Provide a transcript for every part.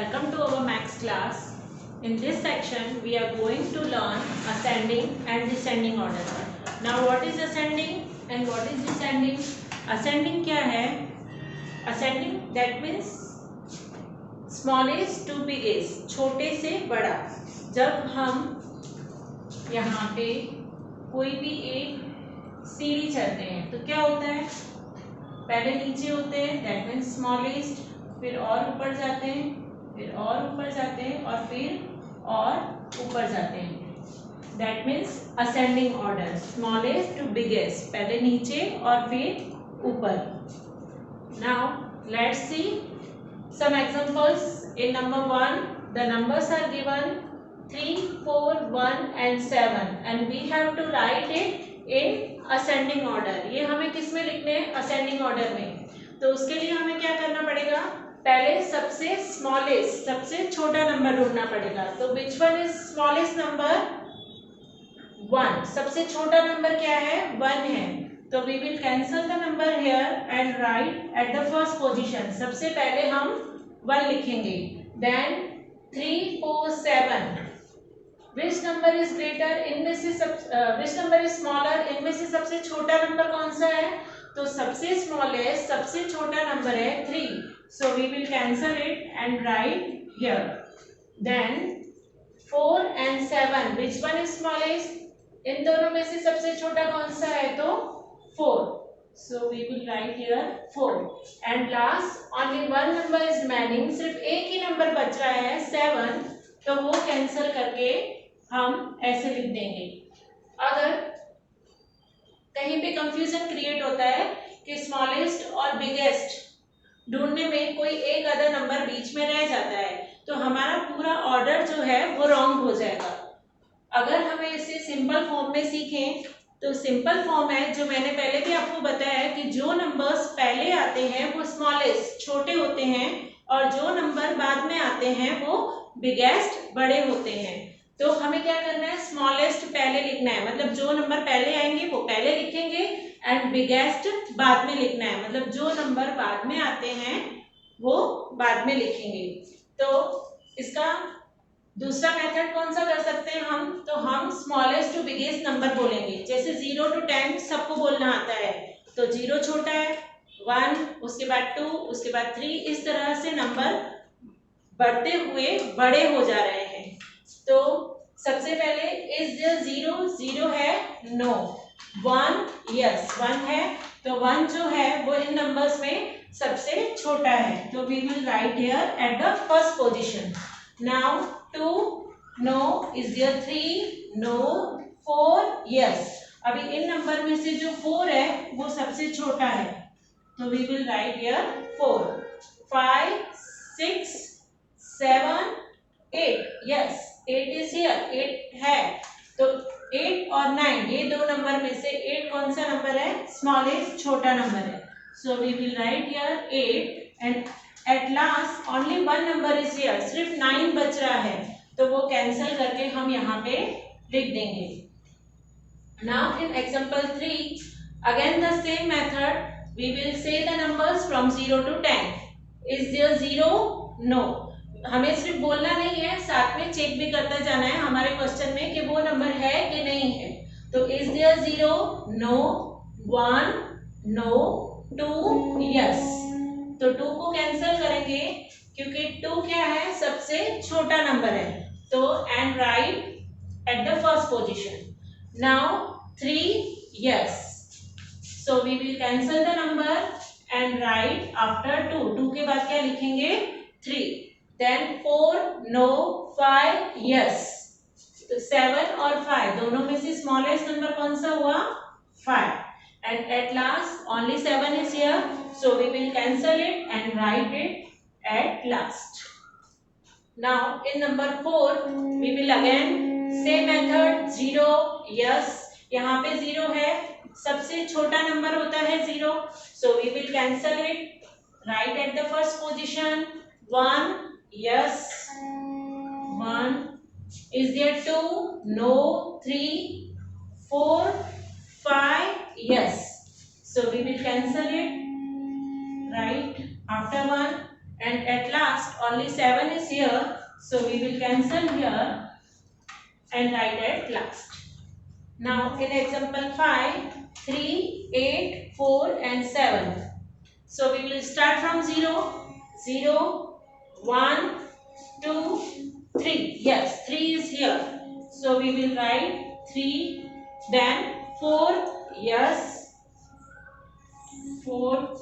welcome to our maths class. In this section, we are going to learn ascending and descending order. Now, what is ascending and what is descending? Ascending क्या है? Ascending that means smallest to biggest, छोटे से बड़ा. जब हम यहाँ पे कोई भी एक सीढ़ी चढ़ते हैं तो क्या होता है? पहले नीचे होते हैं, that means smallest, फिर और ऊपर जाते हैं, फिर और ऊपर जाते हैं और फिर और ऊपर जाते हैं. That means ascending order, smallest to biggest, पहले नीचे और फिर ऊपर. Now let's see some examples. In number 1, the numbers are given 3, 4, 1 and 7 and we have to write it in ascending order. ये हमें किस में लिखने हैं? ascending order में. तो उसके लिए हमें क्या करना पड़ेगा? पहले सबसे स्मॉलेस्ट, सबसे छोटा नंबर ढूंढना पड़ेगा. तो which one is smallest number? 1. सबसे छोटा नंबर क्या है? 1 है. तो we will cancel the number here and write at the first position. सबसे पहले हम 1 लिखेंगे. Then 3, 4, 7. Which number is greater? इनमें से which number is smaller? इनमें से सबसे छोटा नंबर कौन सा है? तो सबसे स्मॉलेस्ट, सबसे छोटा नंबर है 3. So we will cancel it and write here. Then 4 and 7. Which one is smallest? इन दोनों में से सबसे छोटा कौन सा है? तो 4. So we will write here 4. And last only one number is remaining. सिर्फ एक ही नंबर बच रहा है 7. तो वो कैंसिल करके हम ऐसे लिख देंगे. अगर कहीं पे कंफ्यूजन क्रिएट होता है कि स्मॉलेस्ट और बिगेस्ट ढूंढने में कोई एक अदर नंबर बीच में रह जाता है तो हमारा पूरा ऑर्डर जो है वो रॉन्ग हो जाएगा. अगर हमें इसे सिंपल फॉर्म में सीखें तो सिंपल फॉर्म है जो मैंने पहले भी आपको बताया कि जो नंबर्स पहले आते हैं वो स्मॉलेस्ट, छोटे होते हैं और जो नंबर बाद में आते हैं वो बिगेस्ट, बड़े होते हैं. तो हमें क्या करना है? स्मॉलेस्ट पहले लिखना है, मतलब जो नंबर पहले आएंगे वो पहले लिखेंगे एंड बिगेस्ट बाद में लिखना है, मतलब जो नंबर बाद में आते हैं वो बाद में लिखेंगे. तो इसका दूसरा मेथड कौन सा कर सकते हैं हम? तो हम स्मॉलेस्ट टू बिगेस्ट नंबर बोलेंगे. जैसे 0 to 10 सबको बोलना आता है तो 0 छोटा है, 1, उसके बाद 2, उसके बाद 3, इस तरह से नंबर बढ़ते हुए बड़े हो जा रहे हैं. तो सबसे पहले इज देयर 0? 0 है? नो. 1? यस 1 है. तो 1 जो है वो इन नंबर्स में सबसे छोटा है. तो we will write here at the first position. Now 2? No. Is there 3? No. 4? Yes. अभी इन नंबर में से जो 4 है वो सबसे छोटा है तो we will write here 4. 5, 6, 7, 8. Yes 8 is here. 8 है. तो 8 और 9 ये दो नंबर में से 8 कौन सा नंबर है? स्मॉलेस्ट, छोटा नंबर है. So we will write here 8 and at last only one number is here. सिर्फ 9 बच रहा है तो वो कैंसिल करके हम यहाँ पे लिख देंगे. Now in example 3 again the same method. We will say the numbers from 0 to 10. Is there 0? No. हमें सिर्फ बोलना नहीं है, साथ में चेक भी करता जाना है हमारे क्वेश्चन में कि वो नंबर है कि नहीं है. तो is there 0? No. 1? No. 2? Yes. तो 2 को कैंसिल करेंगे क्योंकि 2 क्या है? सबसे छोटा नंबर है. तो and write at the first position. Now 3? Yes. So we will cancel the number and write after 2. 2 के बाद क्या लिखेंगे? 3. Then 4? No. 5? Yes. तो 7 और 5 दोनों में से स्मॉलेस्ट नंबर कौन सा हुआ? 5. And at last only 7 is here. So we will cancel it and write it at last. Now in number 4 we will again same method. 0? Yes. यहाँ पे 0 है. सबसे छोटा नंबर होता है 0. So we will cancel it. Write at the first position. 1? Yes. 1. Is there 2? No. 3? 4? 5? Yes. So we will cancel it. Right after 1 and at last only 7 is here, so we will cancel here and write at last. Now in example 5, 3, 8, 4 and 7. So we will start from 0, 0, 1, 2, 3. Yes, 3 is here. So we will write 3, then 4, yes, 4,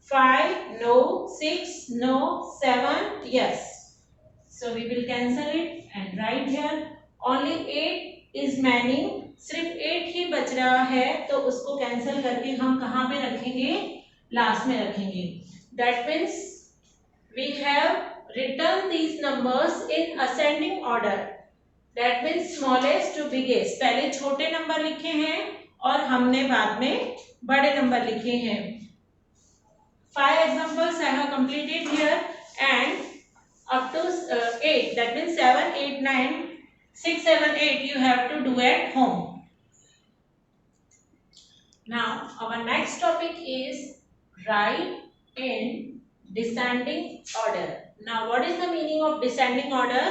5, no, 6, no, 7, yes. So we will cancel it and write here only 8 is many. सिर्फ 8 ही बच रहा है, तो उसको cancel करके हम कहाँ पे रखेंगे? लास्ट में रखेंगे. That means we have written these numbers in ascending order. That means smallest to biggest. पहले छोटे नंबर लिखे हैं और हमने बाद में बड़े नंबर लिखे हैं. 5 examples I have completed here and up to 8. That means 7, 8, 9, 6, 7, 8 you have to do at home. Now our next topic is write in descending order. Now what is the meaning of descending order?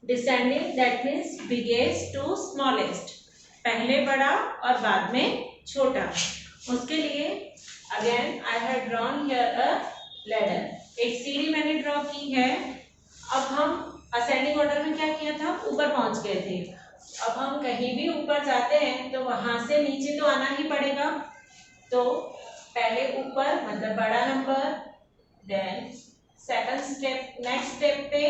Descending, that means biggest to smallest. पहले बड़ा और बाद में छोटा. उसके लिए again I have drawn here a ladder. एक सीढ़ी मैंने ड्रॉ की है. अब हम असेंडिंग ऑर्डर में क्या किया था? ऊपर पहुंच गए थे. अब हम कहीं भी ऊपर जाते हैं तो वहां से नीचे तो आना ही पड़ेगा. तो पहले ऊपर मतलब बड़ा number, then second step, next step पे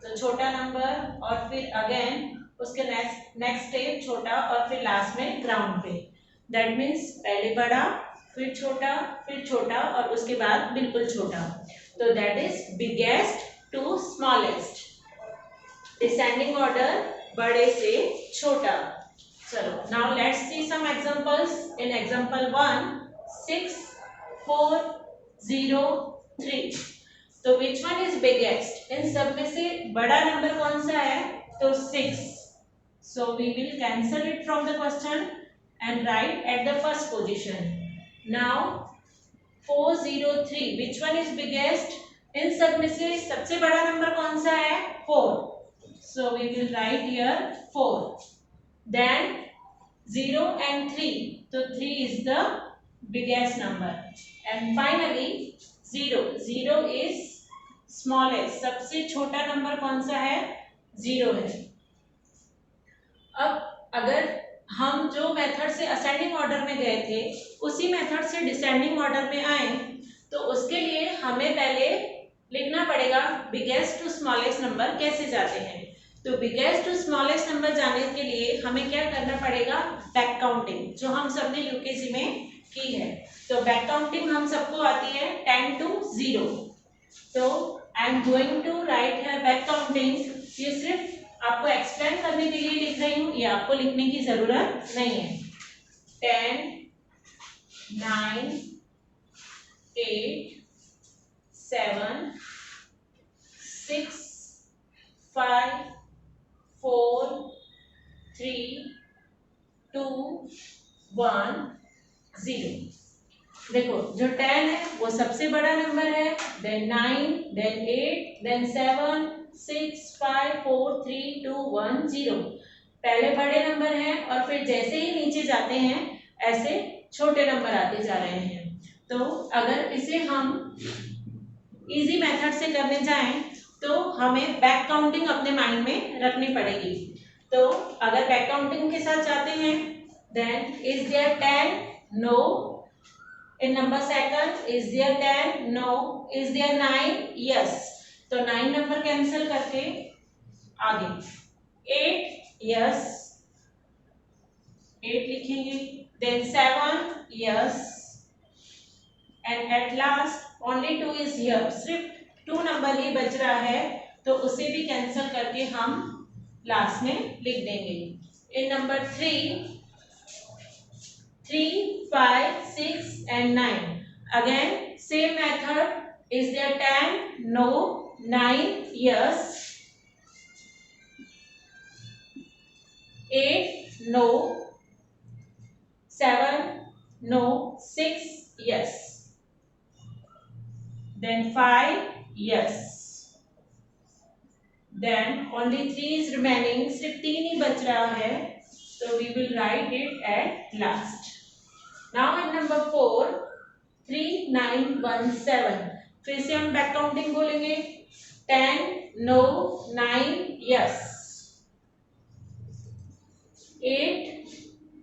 तो छोटा नंबर और फिर अगेन उसके नेक्स्ट स्टेप छोटा और फिर लास्ट में ग्राउंड पे. दैट मीन्स पहले बड़ा, फिर छोटा और उसके बाद बिल्कुल छोटा. तो that is biggest to smallest. Descending order बड़े से छोटा. चलो now let's see some examples. In example 1, 6, 4, 0, 3. तो विच वन इज बिगेस्ट? इन सब में से बड़ा नंबर कौन सा है? तो 6. So we will cancel it from the question and write at the first position. Now 4, 0, 3. Which one is biggest? इन सब में से सबसे बड़ा नंबर कौन सा है? 4. So we will write here 4. Then 0 and 3. So 3 is the biggest number. And finally 0. 0 is smallest. सबसे छोटा नंबर कौन सा है? 0 है. अब अगर हम जो मेथड से असेंडिंग ऑर्डर में गए थे उसी मेथड से डिसेंडिंग ऑर्डर में आए तो उसके लिए हमें पहले लिखना पड़ेगा बिगेस्ट टू स्मॉलेस्ट नंबर कैसे जाते हैं. तो बिगेस्ट टू स्मॉलेस्ट नंबर जाने के लिए हमें क्या करना पड़ेगा? बैक काउंटिंग, जो हम सबने यूकेजी में की है. तो बैक काउंटिंग हम सबको आती है 10 to 0. तो I am going to write here back counting. ये सिर्फ आपको एक्सप्लेन करने के लिए लिख रही हूँ, ये आपको लिखने की जरूरत नहीं है. 10, 9, 8, 7, 6, 5, 4, 3, 2, 1, 0. देखो जो 10 है वो सबसे बड़ा नंबर है. Then 9, then 8, then 7, 6, 5, 4, 3, 2, 1, 0. पहले बड़े नंबर हैं और फिर जैसे ही नीचे जाते हैं ऐसे छोटे नंबर आते जा रहे हैं. तो अगर इसे हम इजी मेथड से करने जाएं तो हमें बैक काउंटिंग अपने माइंड में रखनी पड़ेगी. तो अगर बैक काउंटिंग के साथ जाते हैं then is there 10? No. In number second is there 10? No. Is there 9? Yes. तो 9 नंबर कैंसिल करके आगे 8, यस, 8 लिखेंगे. Then 7, yes, and at last only 2 is here. सिर्फ 2 नंबर ही बच रहा है तो उसे भी कैंसिल करके हम लास्ट में लिख देंगे. इन number 3, 5, 6 and 9. Again same method. Is there 10? No. 9, yes. 8, no. 7, no. 6, yes. Then 5, yes. Then only 3 is remaining. सिर्फ 3 ही बच रहा है, so we will write it at last. Now in number 4, 3 9 1 7. फिर से हम बैक काउंटिंग बोलेंगे. 10 no, 9 yes, 8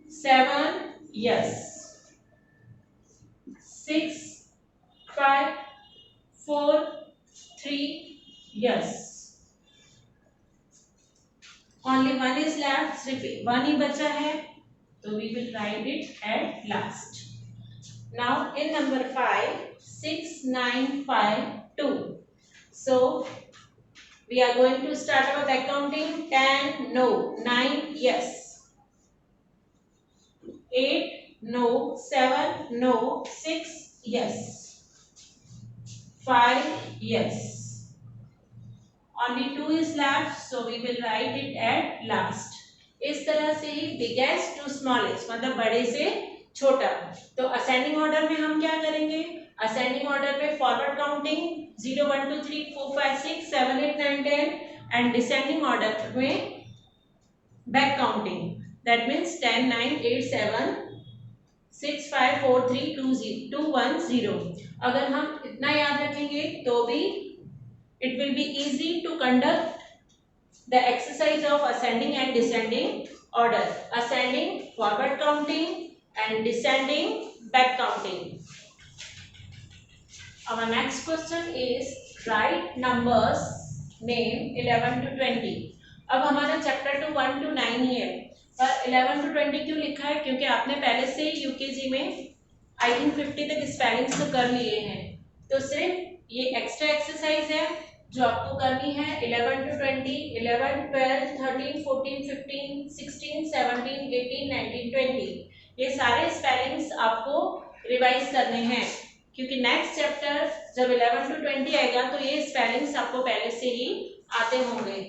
7 yes, 6 5 4 3 yes. Only 1 is left. सिर्फ 1 ही बचा है, तो we will write it at last. Now in number 5, 6 9 5 2. So we are going to start our back counting. 10 no, 9 yes, 8 no, 7 no, 6 yes, 5 yes. Only 2 is left, so we will write it at last. इस तरह से ही biggest to smallest, मतलब बड़े से छोटा. तो ascending order में हम क्या करेंगे? असेंडिंग ऑर्डर में forward counting 0 1 2 3 4 5 6 7 8 9 10 and descending order में बैक काउंटिंग. That means 10 9 8 7 6 5 4 3 2 1 0. अगर हम इतना याद रखेंगे तो भी it will be easy to conduct the exercise of ascending and descending order. Ascending forward counting and descending back counting. Our next question is write numbers name 11 to 20. अब हमारा chapter 2 1 to 9 ही है, पर 11 to 20 क्यों लिखा है? क्योंकि आपने पहले से यूकेजी में आई थिंक 50 तक स्पेलिंग्स तो कर लिए हैं, तो सिर्फ ये एक्स्ट्रा एक्सरसाइज है जो आपको करनी है. 11 to 20, 11 12 13 14 15 16 17 18 19 20, ये सारे स्पेलिंग्स आपको रिवाइज करने हैं, क्योंकि नेक्स्ट चैप्टर जब 11 to 20 आएगा तो ये स्पेलिंग्स आपको पहले से ही आते होंगे.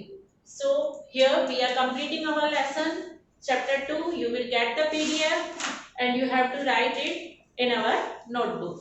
So here we are completing our lesson chapter 2. You will get the PDF and you have to write it in our notebook.